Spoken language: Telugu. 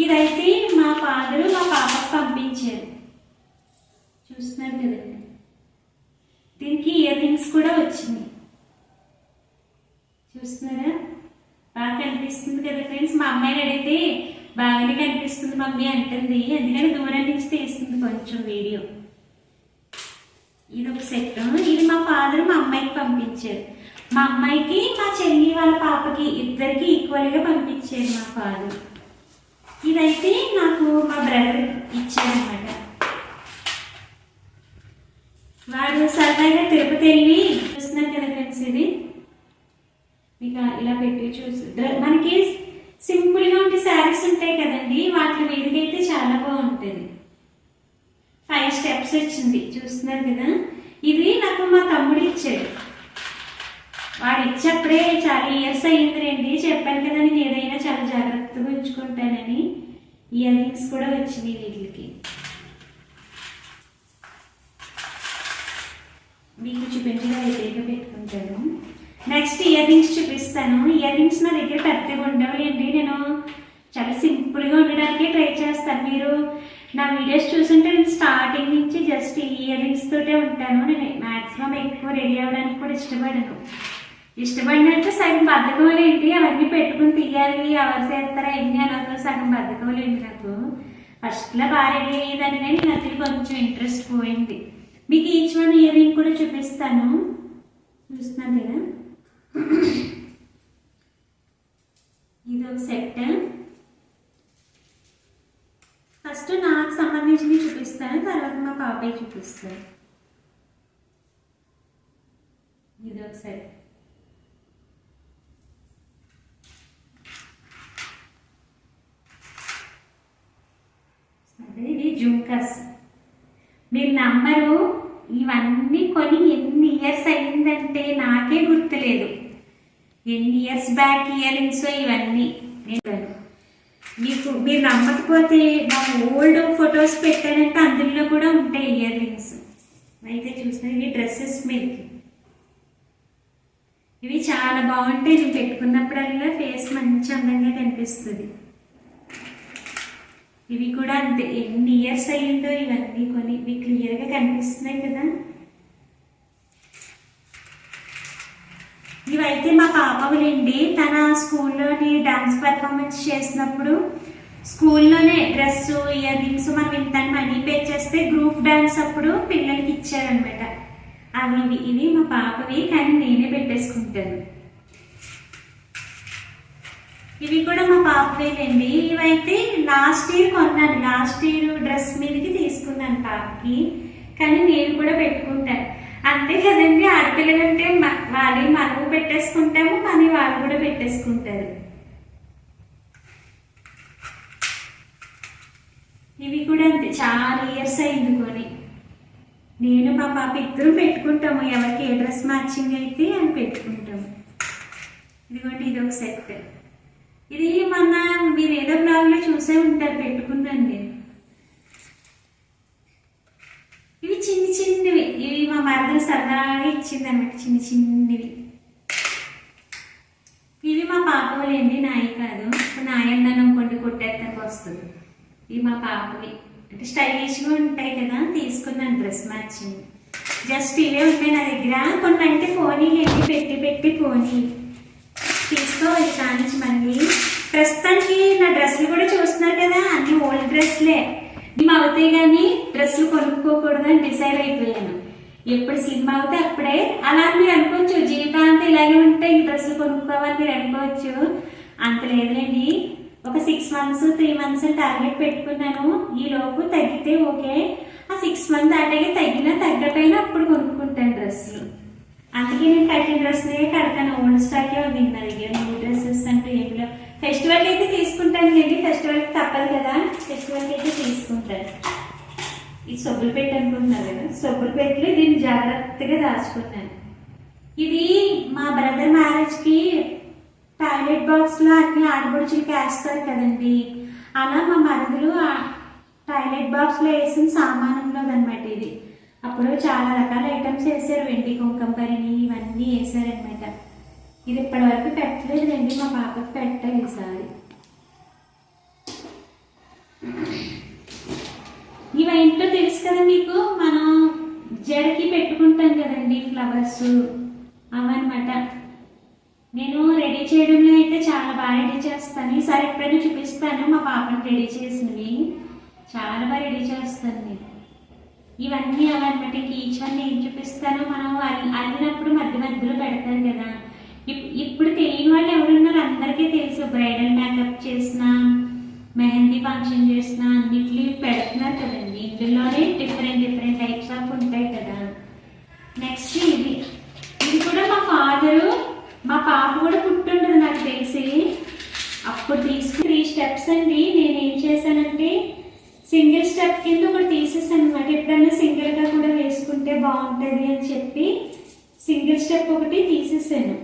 ఇదైతే మా ఫాదరు మా పాపకు పంపించారు. చూస్తున్నారు కదండి, దీనికి ఇయర్ రింగ్స్ కూడా వచ్చినాయి. చూస్తున్నారా, బాగా కనిపిస్తుంది కదా ఫ్రెండ్స్. మా అమ్మాయిని అడిగితే బాగానే కనిపిస్తుంది మమ్మీ అంటుంది, ఎందుకంటే దూరం నుంచి తీస్తుంది కొంచెం వీడియో. ఇది ఒక సెట్. ఇది మా ఫాదర్ మా అమ్మాయికి పంపించారు. మా అమ్మాయికి మా చెల్లి వాళ్ళ పాపకి ఇద్దరికి ఈక్వల్గా పంపించారు మా ఫాదర్. ఇదైతే నాకు మా బ్రదర్ ఇచ్చారనమాట. వాడు సరదాగా తిరుపతి వెళ్ళి చూస్తున్నారు కదా ఫ్రెండ్స్. ఇది మీకు ఇలా పెట్టి మనకి సింపుల్గా ఉండే శారీస్ ఉంటాయి కదండి, వాటి మీదకైతే చాలా బాగుంటుంది. 5 స్టెప్స్ వచ్చింది, చూస్తున్నారు కదా. ఇది నాకు మా తమ్ముడు ఇచ్చాడు. వాడు ఇచ్చప్పుడే చాలా ఇయర్స్ అయ్యింది రండి, చెప్పాను కదా నేను ఏదైనా చాలా జాగ్రత్తగా ఉంచుకుంటానని. ఇయర్ రింగ్స్ కూడా వచ్చినాయి వీటికి. మీకు చూపించగా వ్యతిరేక పెట్టుకుంటాను. నెక్స్ట్ ఇయర్ రింగ్స్ చూపిస్తాను. ఇయర్ రింగ్స్ నా దగ్గర పెద్దగా ఉండవులేండి, నేను చాలా సింపుల్గా ఉండడానికి ట్రై చేస్తాను. మీరు నా వీడియోస్ చూస్తుంటే నేను స్టార్టింగ్ నుంచి జస్ట్ ఇయర్ రింగ్స్ తోటే ఉంటాను. నేను మ్యాక్సిమం ఎక్కువ రెడీ అవ్వడానికి కూడా ఇష్టపడినట్టు సగం బద్ధకం ఏంటి, అవన్నీ పెట్టుకుని తీయాలి, ఎవరు చేస్తారా ఎన్ని అనవసరం సగం బద్ధకం ఏంటి. నాకు ఫస్ట్లో బాగా రెడీ అయ్యేదాన్ని, కానీ నాకు కొంచెం ఇంట్రెస్ట్ పోయింది. మీకు ఈచ్ వన్ ఇయర్ రింగ్ కూడా చూపిస్తాను. చూస్తున్నాను కదా, ఇది ఒక సెట్. ఫస్ట్ నాకు సంబంధించినవి చూపిస్తాను, తర్వాత మా పాపయ్య చూపిస్తాను. ఇది ఒక సెట్. ఇది జుంకస్. మీరు నమ్మరు, ఇవన్నీ కొని ఎన్ని ఇయర్స్ అయిందంటే నాకే గుర్తులేదు. ఎన్ని ఇయర్స్ బ్యాక్ ఇయర్ రింగ్స్ ఇవన్నీ. మీరు నమ్మకపోతే నా ఓల్డ్ ఫొటోస్ పెట్టానంటే అందులో కూడా ఉంటాయి ఇయర్ రింగ్స్. అయితే చూసిన ఇవి డ్రెస్సెస్ మీదకి, ఇవి చాలా బాగుంటాయి. నేను పెట్టుకున్నప్పుడల్లా ఫేస్ మంచి అందంగా కనిపిస్తుంది. ఇవి కూడా అంతే, ఎన్ని ఇయర్స్ అయ్యిందో ఇవన్నీ కొని. ఇవి క్లియర్గా కనిపిస్తున్నాయి కదా. ఇవైతే మా పాపవులండి. తన స్కూల్లోని డాన్స్ పర్ఫార్మెన్స్ చేసినప్పుడు స్కూల్లోనే డ్రెస్ ఇయర్ రింగ్స్ మనం ఇంత మనీ పే చేస్తే గ్రూప్ డాన్స్ అప్పుడు పిల్లలకి ఇచ్చారనమాట. అవి ఇవి మా పాపవి, కానీ నేనే పెట్టేసుకుంటాను. ఇవి కూడా మా పాపవేనండి. ఇవైతే లాస్ట్ ఇయర్ కొన్నాను, లాస్ట్ ఇయర్ డ్రెస్ మీదకి తీసుకున్నాను పాపకి, కానీ నేను కూడా పెట్టుకుంటాను. అంతే కదండి, ఆడపిల్లలంటే వాళ్ళే మనము పెట్టేసుకుంటాము, మన వాళ్ళు కూడా పెట్టేసుకుంటారు. ఇవి కూడా అంతే, చాలా ఇయర్స్ అయింది కొని. నేను మా పాప ఇద్దరు పెట్టుకుంటాము, ఎవరికి ఏ డ్రెస్ మ్యాచింగ్ అయితే అని పెట్టుకుంటాము. ఇదిగోండి, ఇది ఒక సెట్. ఇది మీరు ఏదో బ్లాగ్లో చూసే ఉంటారు, పెట్టుకున్నాను నేను. ఇవి చిన్నవి, ఇవి మా మరదలు సరదాగా ఇచ్చింది అనమాట, చిన్నవి. ఇవి మా పాపలేండి, నాయి కాదు. నాయన్ననం కొన్ని కొట్టేస్తానికి వస్తుంది. ఇవి మా పాపవి, అంటే స్టైలిష్గా ఉంటాయి కదా, తీసుకున్నాను డ్రెస్ మ్యాచింగ్. జస్ట్ ఇవే ఉంటాయి నా దగ్గర. కొన్ని అంటే పోనీలు పెట్టి పోనీ తీసుకోవాలి కానీ మళ్ళీ. ప్రస్తుతానికి నా డ్రెస్సులు కూడా చూస్తున్నారు కదా, అన్ని ఓల్డ్ డ్రెస్లే. మేము అవుతాయి కానీ డ్రెస్సులు కొనుక్కోకూడదని డిసైడ్ అయిపోయాను. ఎప్పుడు సినిమా అవుతే అప్పుడే. అలా మీరు అనుకోవచ్చు, జీవితాంతం ఇలాగే ఉంటే ఈ డ్రెస్సులు కొనుక్కోవాలి మీరు అనుకోవచ్చు. అంత లేదులేండి, ఒక 6 months 3 months టార్గెట్ పెట్టుకున్నాను. ఈ లోపు తగ్గితే ఓకే, ఆ 6 months దాటాగే తగ్గినా తగ్గపోయినా అప్పుడు కొనుక్కుంటాను డ్రెస్సులు. అందుకే నేను కట్టిన డ్రెస్లే కడతాను, ఓల్డ్ స్టాకే ఉంది నా దగ్గర. న్యూ డ్రెస్సెస్ అంటే ఏమిలో ఫెస్టివల్కి అయితే తీసుకుంటాను లేండి, ఫెస్టివల్కి తప్పదు కదా, ఫెస్టివల్కి అయితే తీసుకుంటాను. ఇది సొబ్బులు పెట్టి అనుకుంటున్నారు కదా, సొబ్బులు పెట్టి దీన్ని జాగ్రత్తగా దాచుకున్నాను. ఇది మా బ్రదర్ మ్యారేజ్కి టాయిలెట్ బాక్స్లో అన్ని ఆడపడుచులకి వేస్తారు కదండి, అలా మా మరదలు టాయిలెట్ బాక్స్లో వేసిన సామానంలో అనమాట ఇది. అప్పుడు చాలా రకాల ఐటమ్స్ వేసారు, వెండి కుంకుమ పరిని ఇవన్నీ వేసారనమాట. ఇది ఇప్పటి వరకు పెట్టలేదండి, మా పాపకి పెట్టాలి ఈసారి. ఇవేంటో తెలుసు కదా మీకు, మనం జడకి పెట్టుకుంటాం కదండి ఫ్లవర్స్, అవన్నమాట. నేను రెడీ చేయడంలో అయితే చాలా బాగా రెడీ చేస్తాను. ఈసారి ఎప్పుడైనా చూపిస్తాను మా పాపని రెడీ చేసినవి, చాలా బాగా రెడీ చేస్తాను నేను. ఇవన్నీ అవన్నమాట. ఇంక ఈచ్ వన్ ఏం చూపిస్తాను, మనం అల్లినప్పుడు మధ్య మధ్యలో పెడతారు కదా. ఇప్పుడు తెలియని వాళ్ళు ఎవరున్నారు, అందరికీ తెలుసు. బ్రైడల్ మేకప్ చేసిన, మెహందీ ఫంక్షన్ చేసిన అన్నిట్లు పెడుతున్నారు కదండి. ఇందులోనే డిఫరెంట్ డిఫరెంట్ టైప్స్ ఆఫ్ ఉంటాయి కదా. నెక్స్ట్ ఇది కూడా మా ఫాదరు, మా పాప కూడా పుట్టుండదు నాకు తెలిసి, అప్పుడు తీసుకుని 3 స్టెప్స్ అండి. నేను ఏం చేశానంటే సింగిల్ స్టెప్ కింద ఒకటి తీసేసాను అనమాట. ఎప్పుడైనా సింగిల్గా కూడా వేసుకుంటే బాగుంటుంది అని చెప్పి సింగిల్ స్టెప్ ఒకటి తీసేసాను.